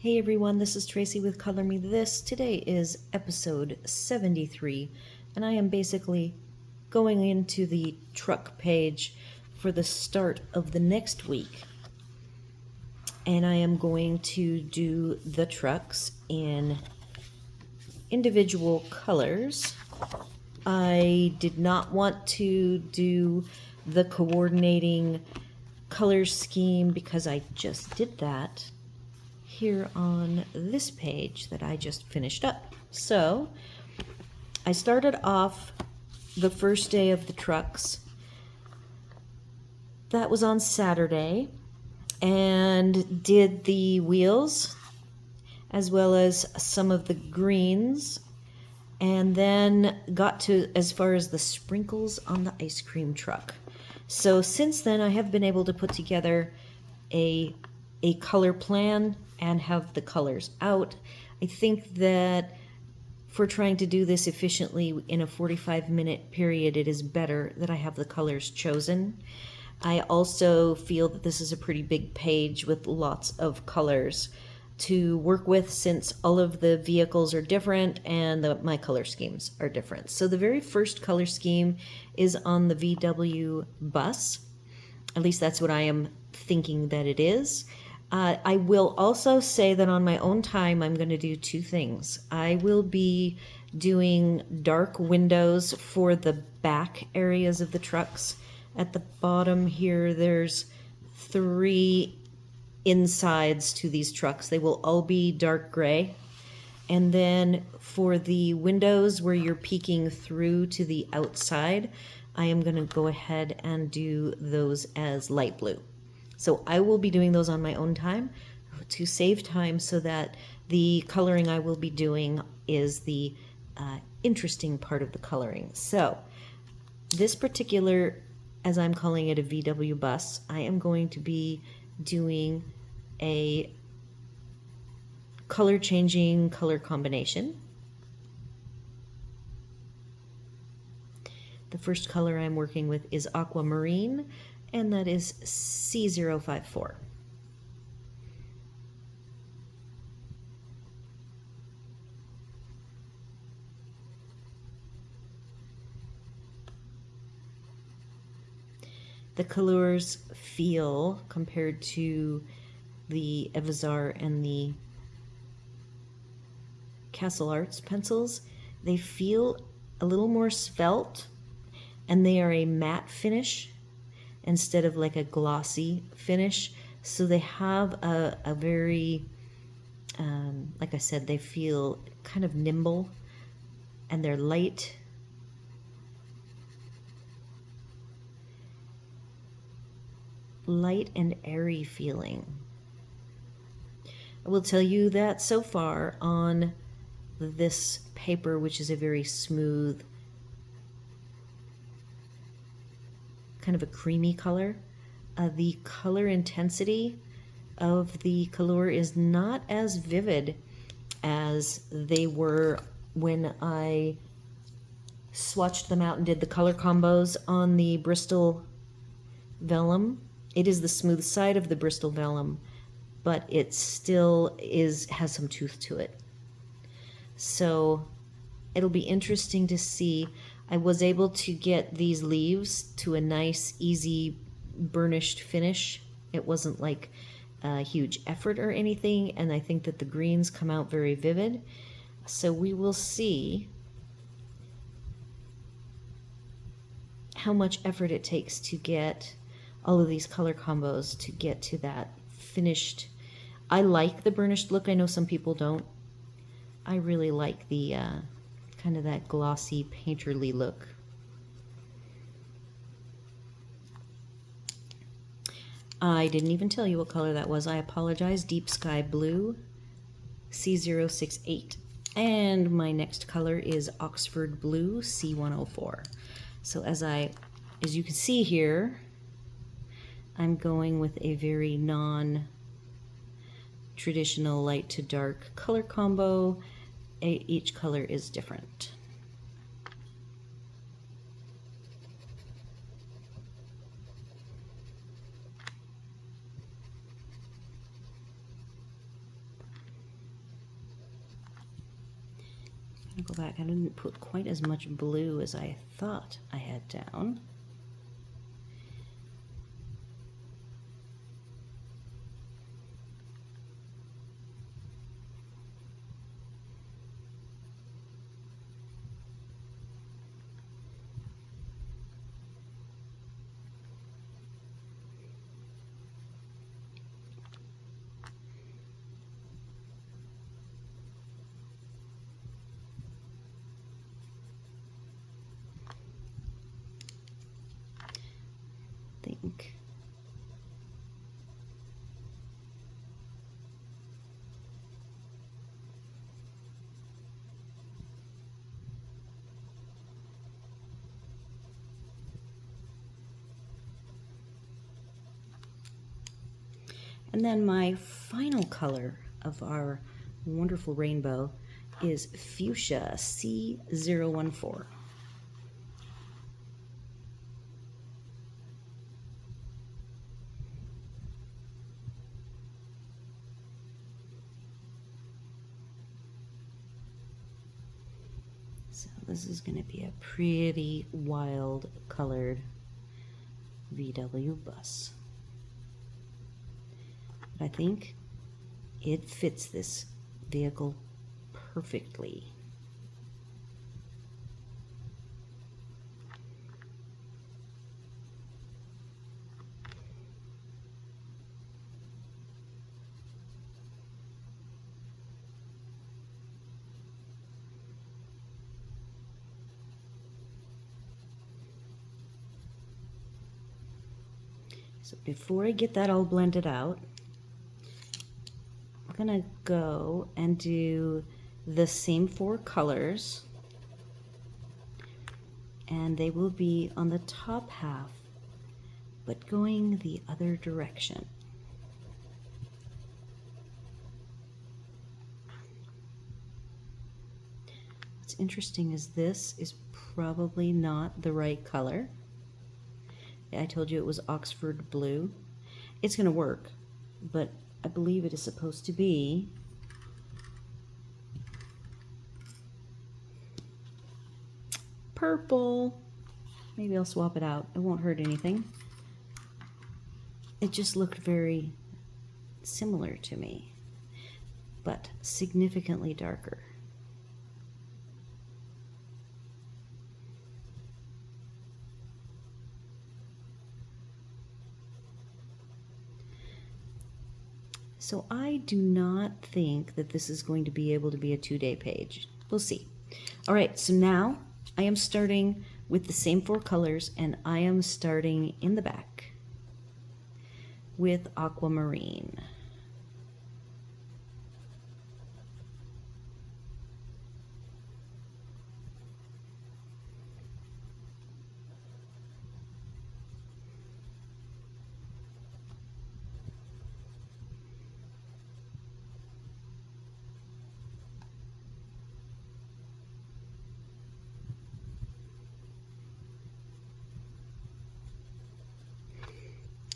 Hey everyone, this is Tracy with Color Me This. Today is episode 73, and I am basically going into the truck page for the start of the next week. And I am going to do the trucks in individual colors. I did not want to do the coordinating color scheme because I just did that here on this page that I just finished up. So I started off the first day of the trucks. That was on Saturday, and did the wheels as well as some of the greens, and then got to as far as the sprinkles on the ice cream truck. So since then I have been able to put together a color plan and have the colors out. I think that for trying to do this efficiently in a 45-minute period, it is better that I have the colors chosen. I also feel that this is a pretty big page with lots of colors to work with, since all of the vehicles are different and my color schemes are different. So the very first color scheme is on the VW bus. At least that's what I am thinking that it is. I will also say that on my own time, I'm going to do two things. I will be doing dark windows for the back areas of the trucks. At the bottom here, there's 3 insides to these trucks. They will all be dark gray. And then for the windows where you're peeking through to the outside, I am going to go ahead and do those as light blue. So I will be doing those on my own time to save time, so that the coloring I will be doing is the interesting part of the coloring. So this particular, as I'm calling it, a VW bus, I am going to be doing a color changing color combination. The first color I'm working with is aquamarine, and that is C054. The Kalours feel, compared to the Evazar and the Castle Arts pencils, they feel a little more svelte, and they are a matte finish instead of like a glossy finish. So they have a very, like I said, they feel kind of nimble, and they're light. Light and airy feeling. I will tell you that so far on this paper, which is a very smooth, kind of a creamy color, the color intensity of the Kalour is not as vivid as they were when I swatched them out and did the color combos on the Bristol vellum. It is the smooth side of the Bristol vellum, but it still has some tooth to it. So it'll be interesting to see. I was able to get these leaves to a nice, easy, burnished finish. It wasn't like a huge effort or anything, and I think that the greens come out very vivid. So we will see how much effort it takes to get all of these color combos to get to that finished. I like the burnished look. I know some people don't. I really like the kind of that glossy, painterly look. I didn't even tell you what color that was. I apologize. Deep Sky Blue, C068. And my next color is Oxford Blue, C104. So as you can see here, I'm going with a very non-traditional light to dark color combo. Each color is different. I'll go back. I didn't put quite as much blue as I thought I had down. Think. And then my final color of our wonderful rainbow is Fuchsia C014. So this is going to be a pretty wild colored VW bus. I think it fits this vehicle perfectly. So before I get that all blended out, I'm gonna go and do the same 4 colors, and they will be on the top half, but going the other direction. What's interesting is this is probably not the right color. I told you it was Oxford blue. It's gonna work, but I believe it is supposed to be purple. Maybe I'll swap it out. It won't hurt anything. It just looked very similar to me, but significantly darker. So I do not think that this is going to be able to be a 2-day page. We'll see. All right, so now I am starting with the same 4 colors, and I am starting in the back with aquamarine.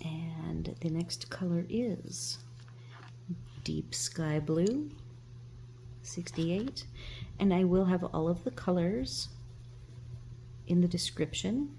And the next color is deep sky blue, 68, and I will have all of the colors in the description.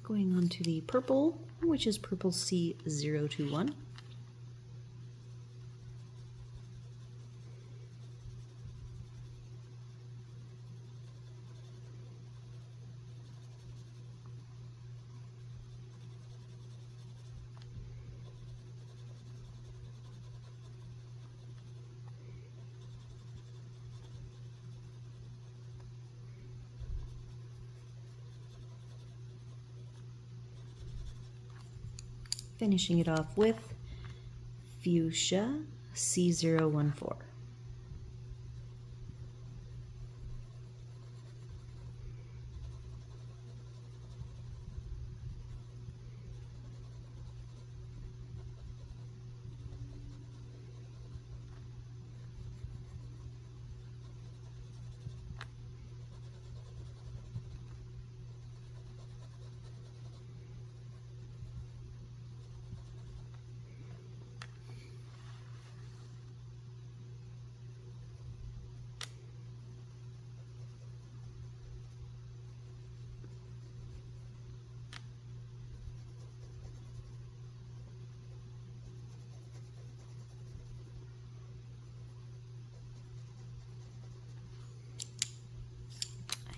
Going on to the purple, which is purple C021. Finishing it off with Fuchsia C014.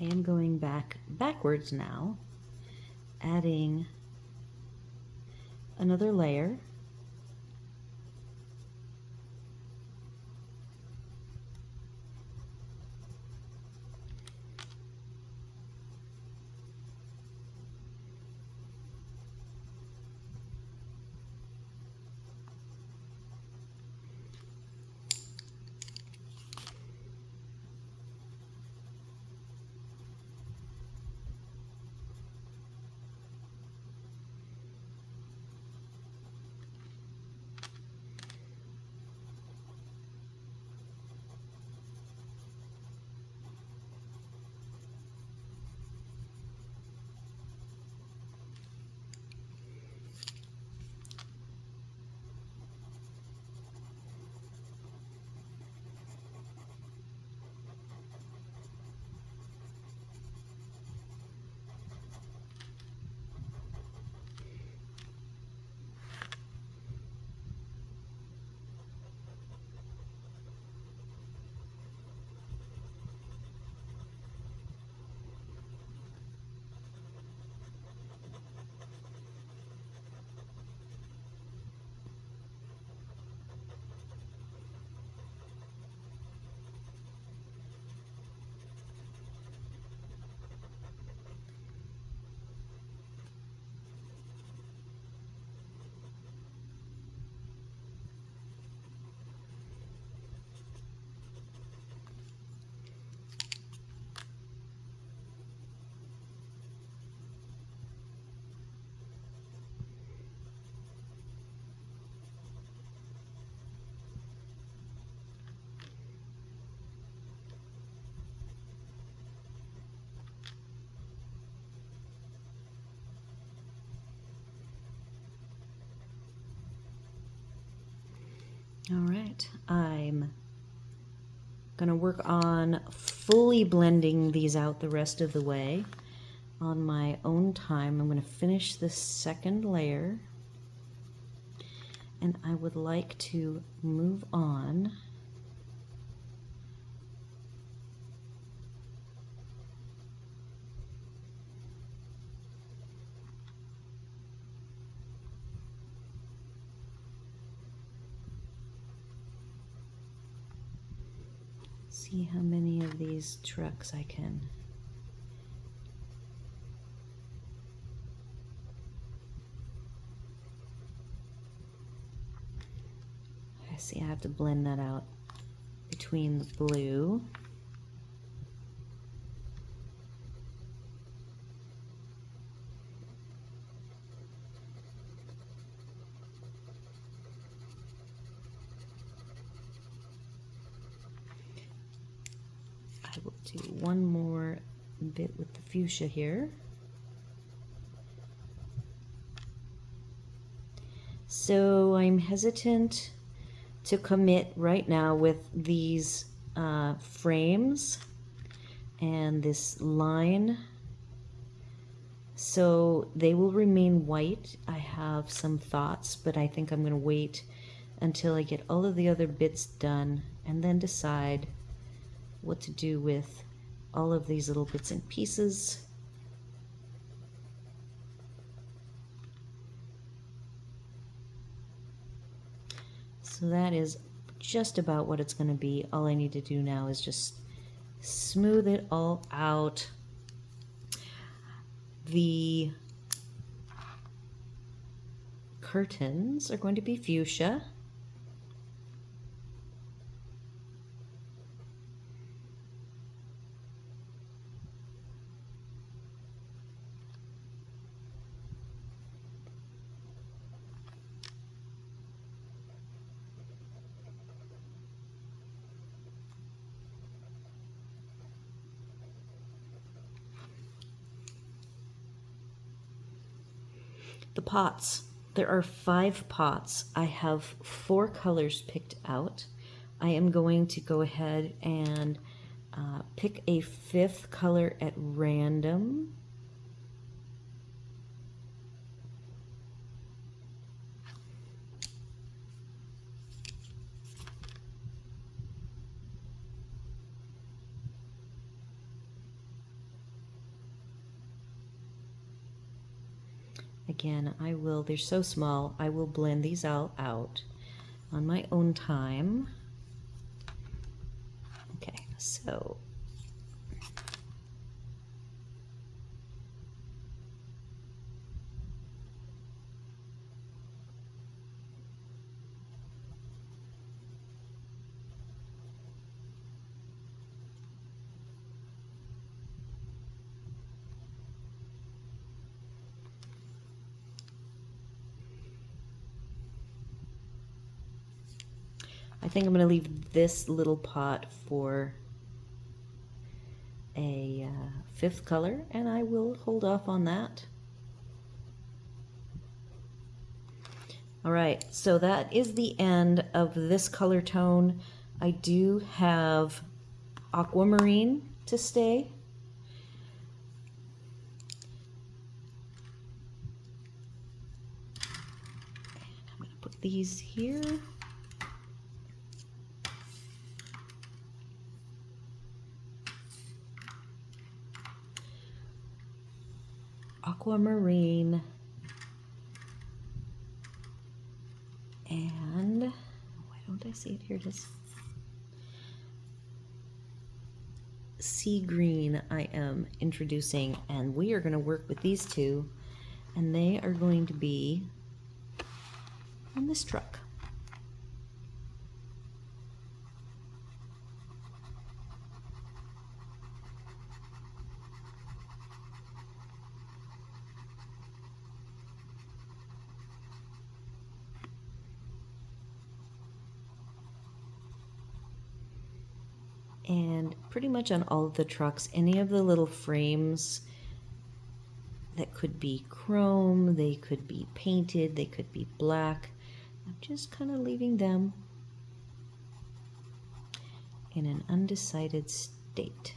I am going backwards now, adding another layer. All right, I'm gonna work on fully blending these out the rest of the way on my own time. I'm gonna finish this second layer, and I would like to move on see how many of these trucks I can. I see I have to blend that out between the blue. I will do one more bit with the fuchsia here. So I'm hesitant to commit right now with these frames and this line. So they will remain white. I have some thoughts, but I think I'm going to wait until I get all of the other bits done and then decide what to do with all of these little bits and pieces. So that is just about what it's going to be. All I need to do now is just smooth it all out. The curtains are going to be fuchsia. The pots, there are 5 pots. I have 4 colors picked out. I am going to go ahead and pick a 5th color at random. Again, they're so small, I will blend these all out on my own time. Okay, so I think I'm going to leave this little pot for a fifth color, and I will hold off on that. All right, so that is the end of this color tone. I do have aquamarine to stay. And I'm going to put these here. Aquamarine. And why don't I see it? Here it is. Sea green I am introducing, and we are going to work with these two, and they are going to be on this truck. And pretty much on all of the trucks, any of the little frames that could be chrome, they could be painted, they could be black, I'm just kind of leaving them in an undecided state.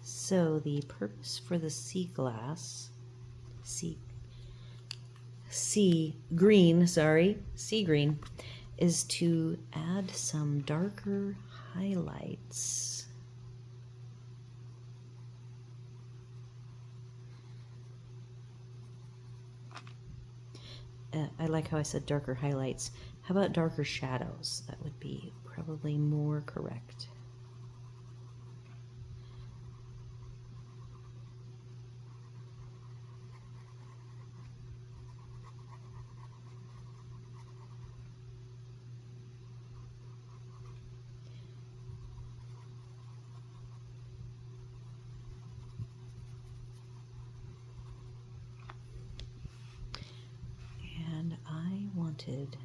So the purpose for the sea green, is to add some darker highlights. I like how I said darker highlights. How about darker shadows? That would be probably more correct. And I wanted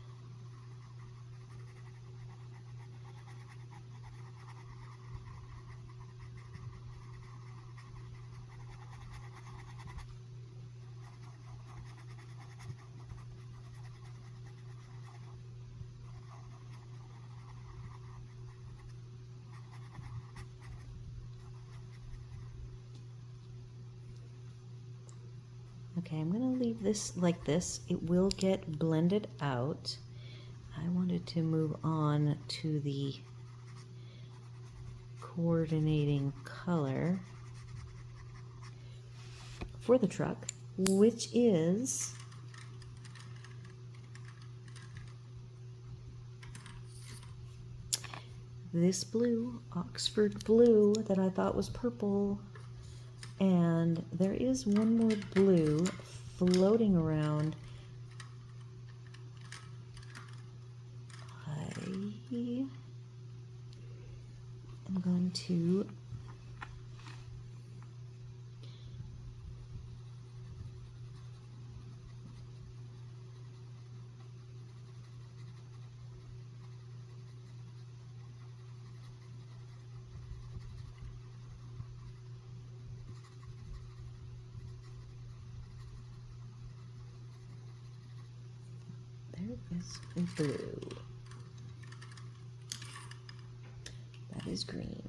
okay, I'm going to leave this like this. It will get blended out. I wanted to move on to the coordinating color for the truck, which is this blue, Oxford blue, that I thought was purple. And there is one more blue floating around. I'm going to Where is blue? That is green.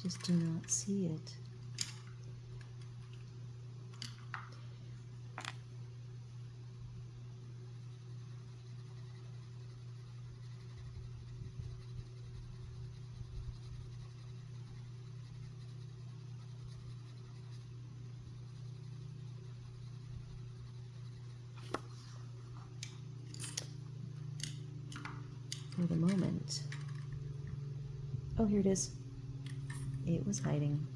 Just do not see it. For the moment. Oh, here it is. It was hiding.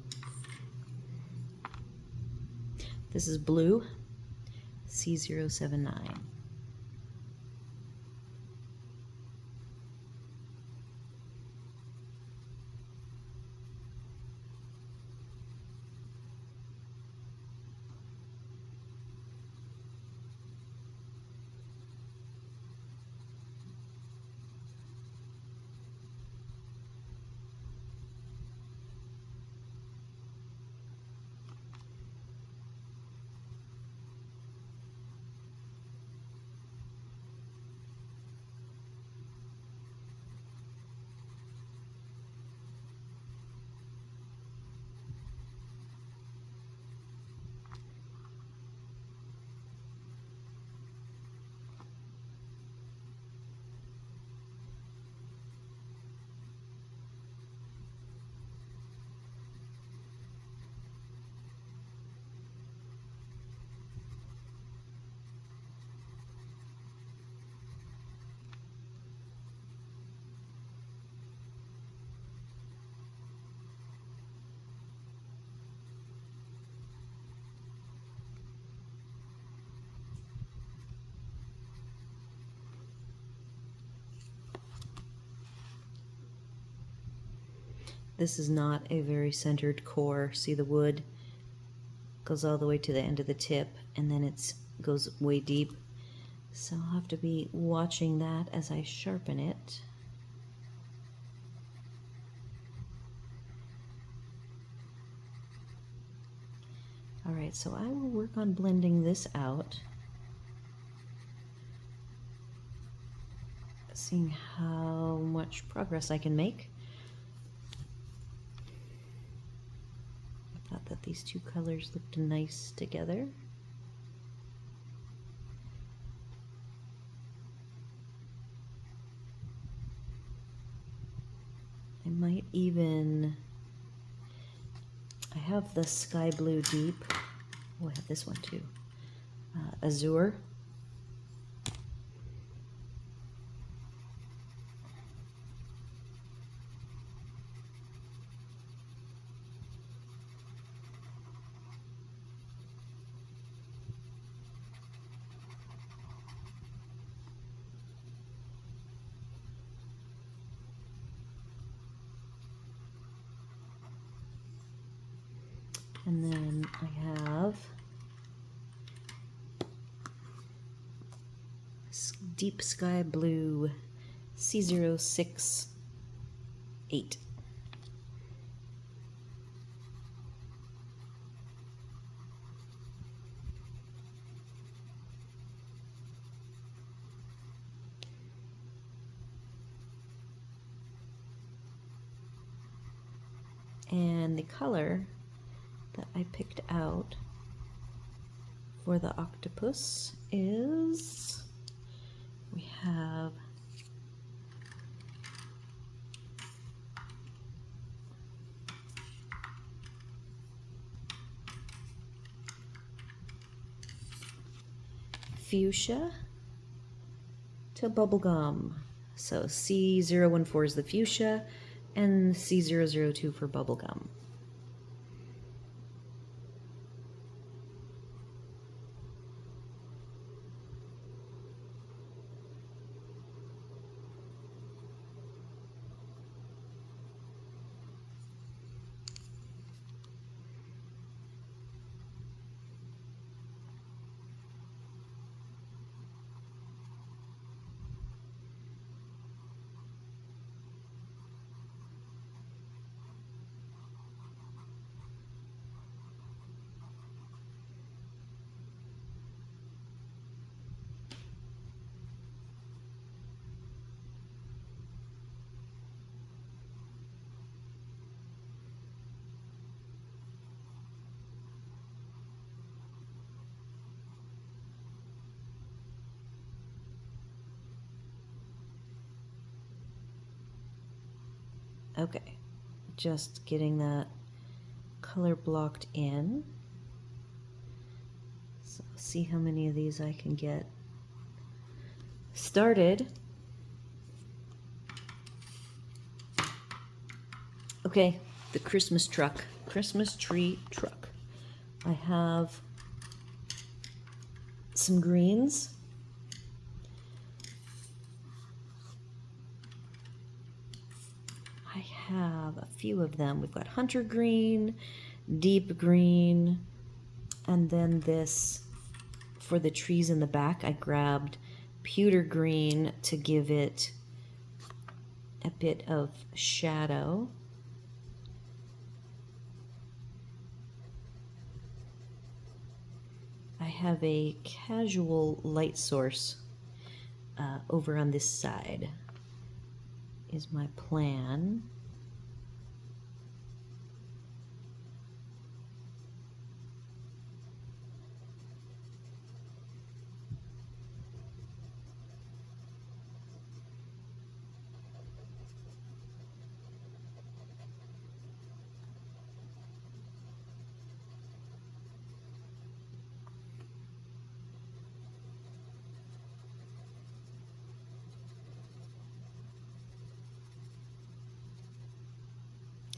This is blue, C079. This is not a very centered core. See, the wood goes all the way to the end of the tip, and then it goes way deep. So I'll have to be watching that as I sharpen it. All right, so I will work on blending this out, seeing how much progress I can make. I thought that these two colors looked nice together. I might even, I have the sky blue deep. Oh, I have this one too. Azure. And then I have deep sky blue C068. And the color that I picked out for the octopus is, we have fuchsia to bubblegum. So C014 is the fuchsia and C002 for bubblegum. Okay, just getting that color blocked in. So see how many of these I can get started. Okay, the Christmas truck, Christmas tree truck. I have some greens. I have a few of them. We've got hunter green, deep green, and then this for the trees in the back. I grabbed pewter green to give it a bit of shadow. I have a casual light source over on this side is my plan.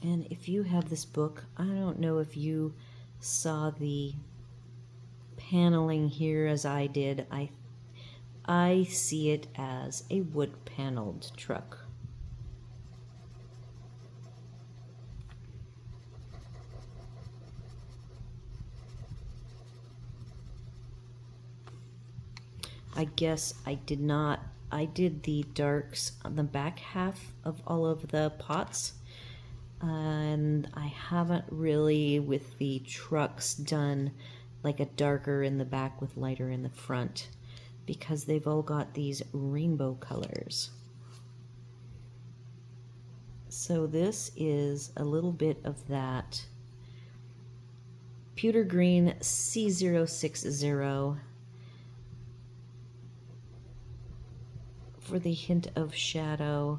And if you have this book, I don't know if you saw the paneling here as I did. I see it as a wood paneled truck. I guess I did the darks on the back half of all of the pots. And I haven't really, with the trucks, done like a darker in the back with lighter in the front, because they've all got these rainbow colors. So this is a little bit of that pewter green C060 for the hint of shadow.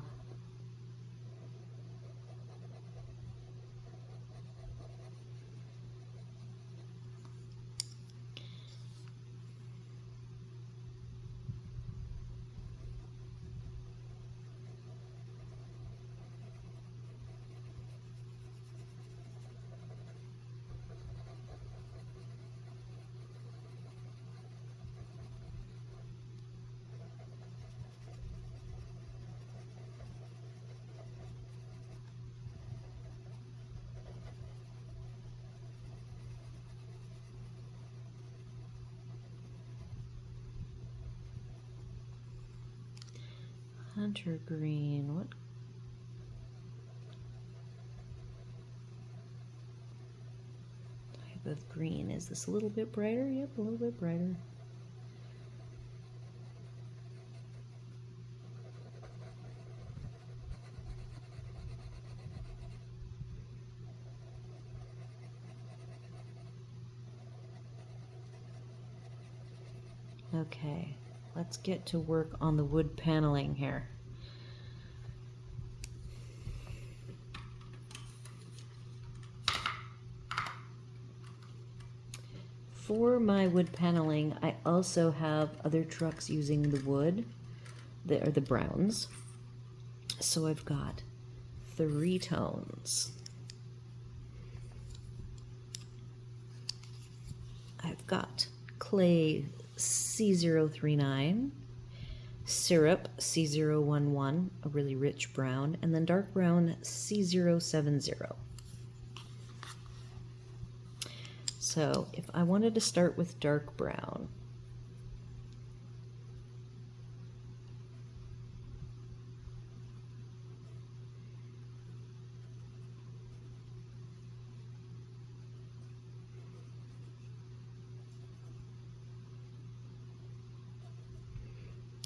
Hunter green, what type of green is this? A little bit brighter? Yep, a little bit brighter. Okay, let's get to work on the wood paneling here. For my wood paneling, I also have other trucks using the wood, the browns. So I've got 3 tones. I've got clay C039, syrup C011, a really rich brown, and then dark brown C070. So if I wanted to start with dark brown,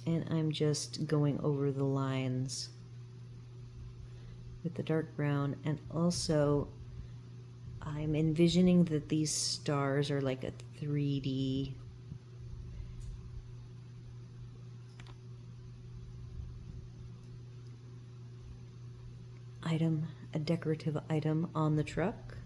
and I'm just going over the lines with the dark brown, and also I'm envisioning that these stars are like a 3D item, a decorative item on the truck.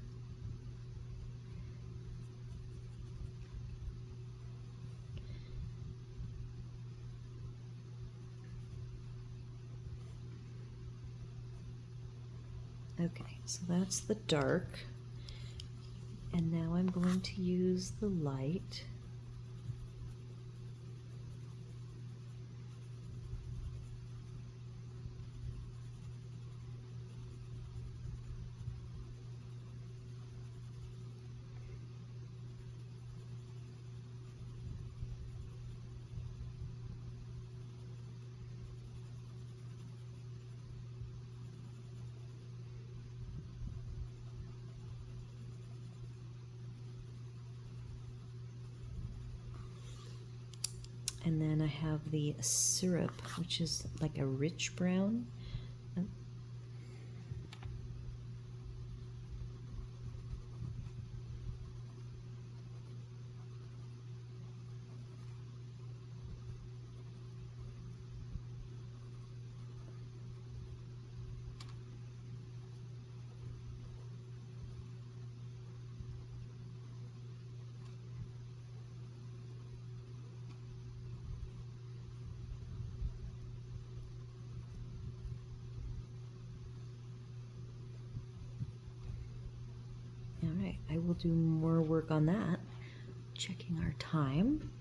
Okay, so that's the dark. And now I'm going to use the light. And then I have the syrup, which is like a rich brown. All right, I will do more work on that. Checking our time.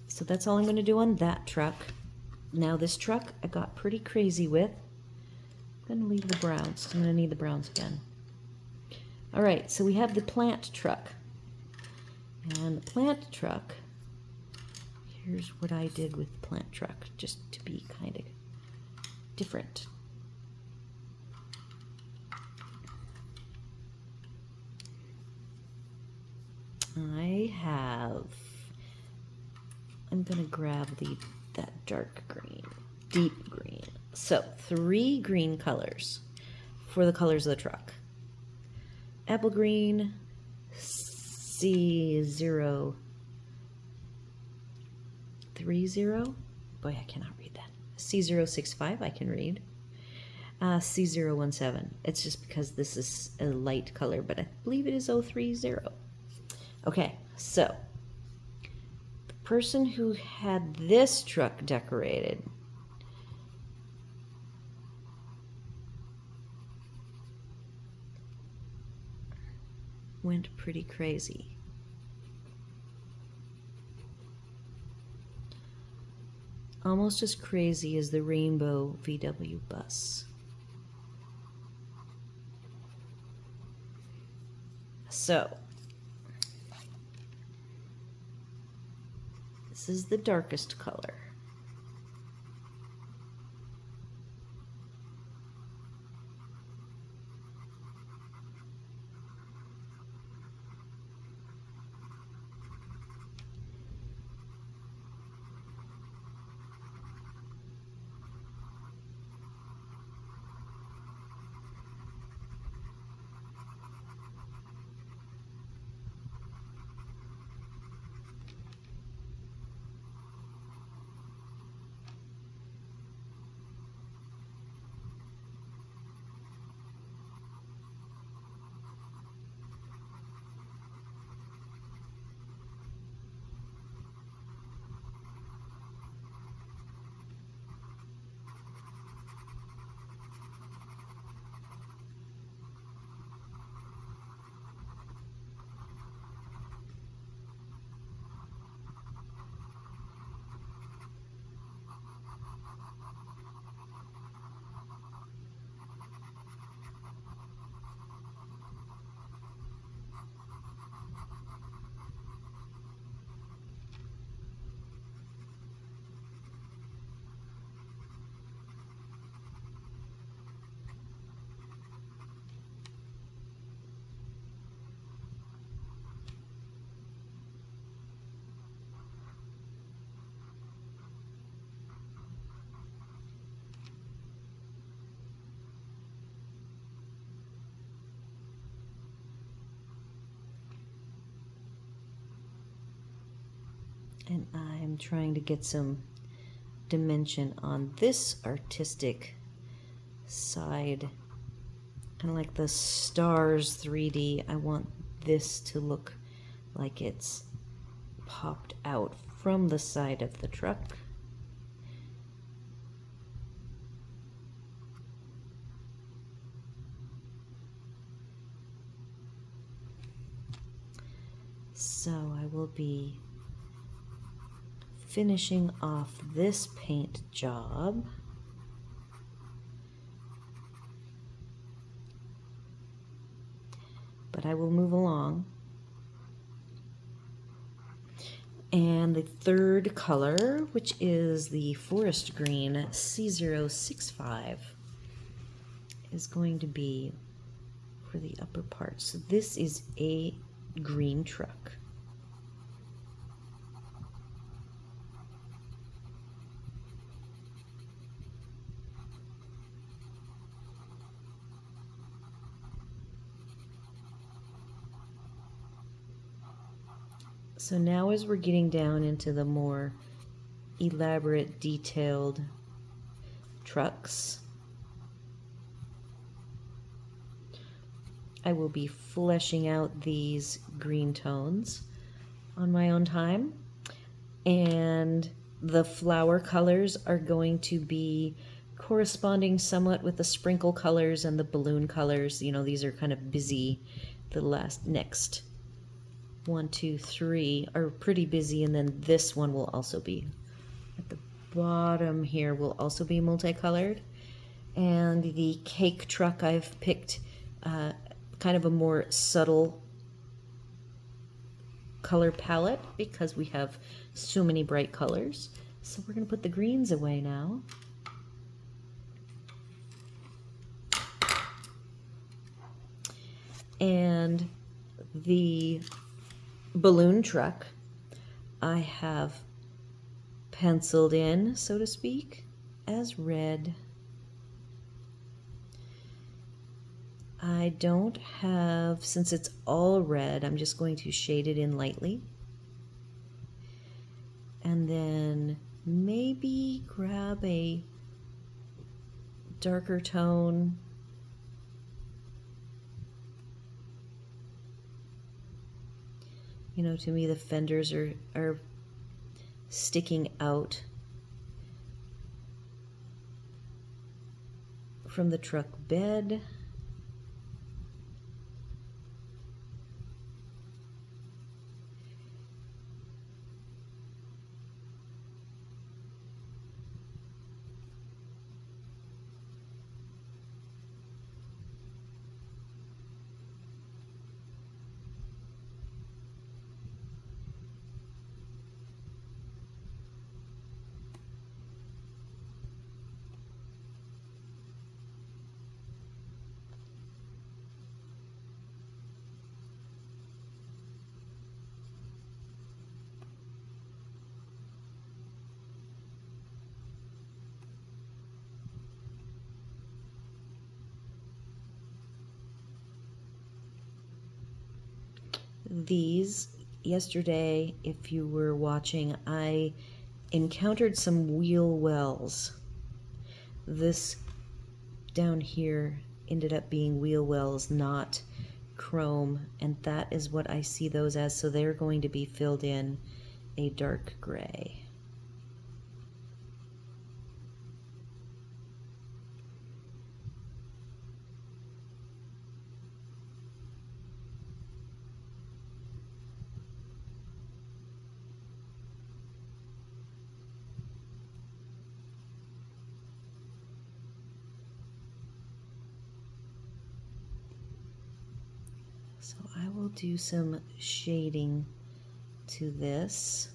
So that's all I'm going to do on that truck. Now this truck I got pretty crazy with. I'm going to leave the browns. I'm going to need the browns again. All right, so we have the plant truck. And the plant truck, here's what I did with the plant truck, just to be kind of different. I'm gonna grab that dark green, deep green. So 3 green colors for the colors of the truck. Apple green, C030. Boy, I cannot read that. C065 I can read. C017. It's just because this is a light color, but I believe it is 030. Okay, so the person who had this truck decorated went pretty crazy. Almost as crazy as the rainbow VW bus. So, this is the darkest color. And I'm trying to get some dimension on this artistic side, kind of like the stars 3D. I want this to look like it's popped out from the side of the truck. So I will be finishing off this paint job. But I will move along. And the third color, which is the forest green C065, is going to be for the upper part. So this is a green truck. So now as we're getting down into the more elaborate, detailed trucks, I will be fleshing out these green tones on my own time. And the flower colors are going to be corresponding somewhat with the sprinkle colors and the balloon colors. You know, these are kind of busy. The next 1, 2, 3 are pretty busy, and then this one will also be at the bottom here, will also be multicolored. And the cake truck, I've picked kind of a more subtle color palette because we have so many bright colors. So we're going to put the greens away now. And the balloon truck I have penciled in, so to speak, as red. I don't have, since it's all red, I'm just going to shade it in lightly. And then maybe grab a darker tone. You know, to me the fenders are sticking out from the truck bed. These, yesterday, if you were watching, I encountered some wheel wells. This down here ended up being wheel wells, not chrome, and that is what I see those as, so they're going to be filled in a dark gray. So I will do some shading to this.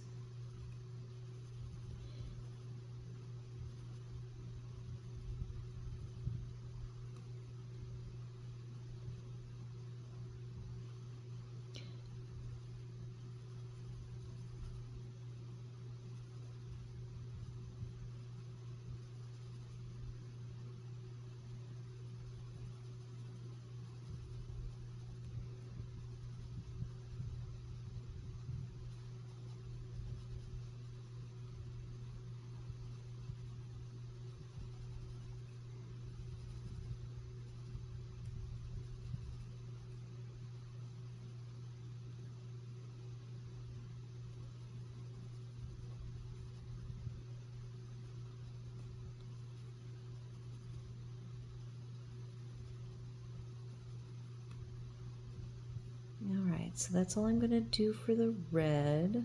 right, so that's all I'm going to do for the red.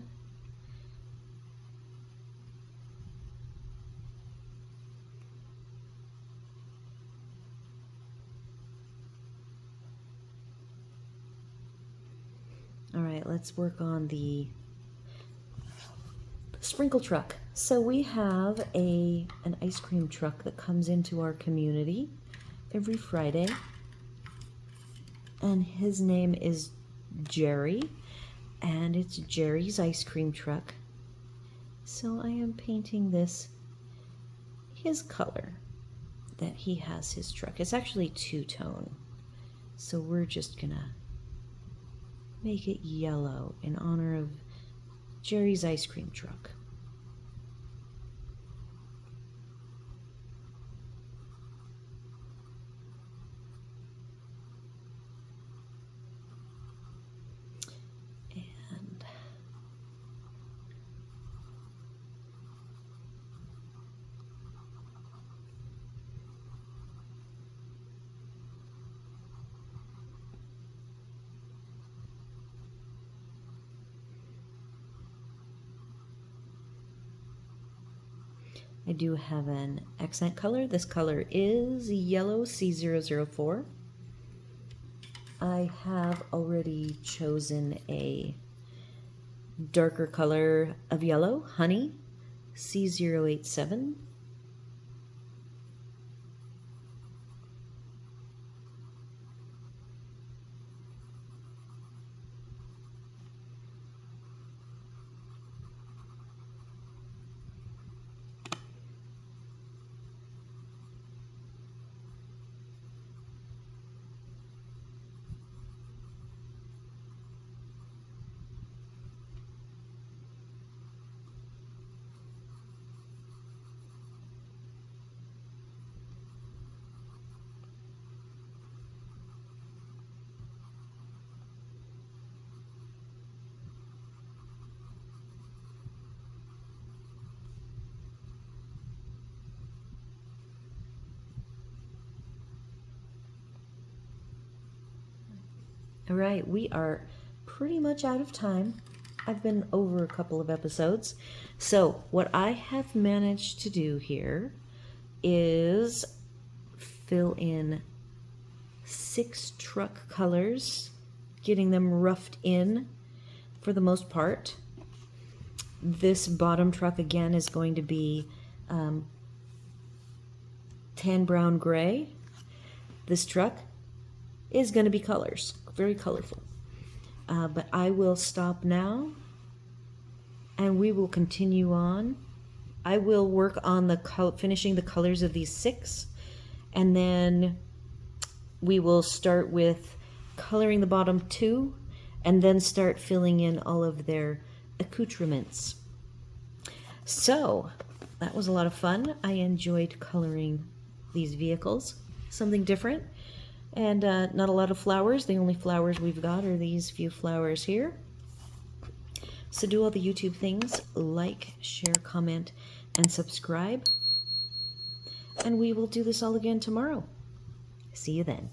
All right, let's work on the sprinkle truck. So we have an ice cream truck that comes into our community every Friday, and his name is Jerry, and it's Jerry's ice cream truck. So I am painting this his color that he has his truck. It's actually two-tone, so we're just gonna make it yellow in honor of Jerry's ice cream truck. And I do have an accent color. This color is yellow C004. I have already chosen a darker color of yellow, honey, C087. All right, we are pretty much out of time. I've been over a couple of episodes. So what I have managed to do here is fill in 6 truck colors, getting them roughed in for the most part. This bottom truck again is going to be tan, brown, gray. This truck is going to be colors, very colorful. But I will stop now and we will continue on. I will work on finishing the colors of these 6, and then we will start with coloring the bottom 2 and then start filling in all of their accoutrements. So that was a lot of fun. I enjoyed coloring these vehicles, something different. And not a lot of flowers. The only flowers we've got are these few flowers here. So do all the YouTube things, like, share, comment, and subscribe. And we will do this all again tomorrow. See you then.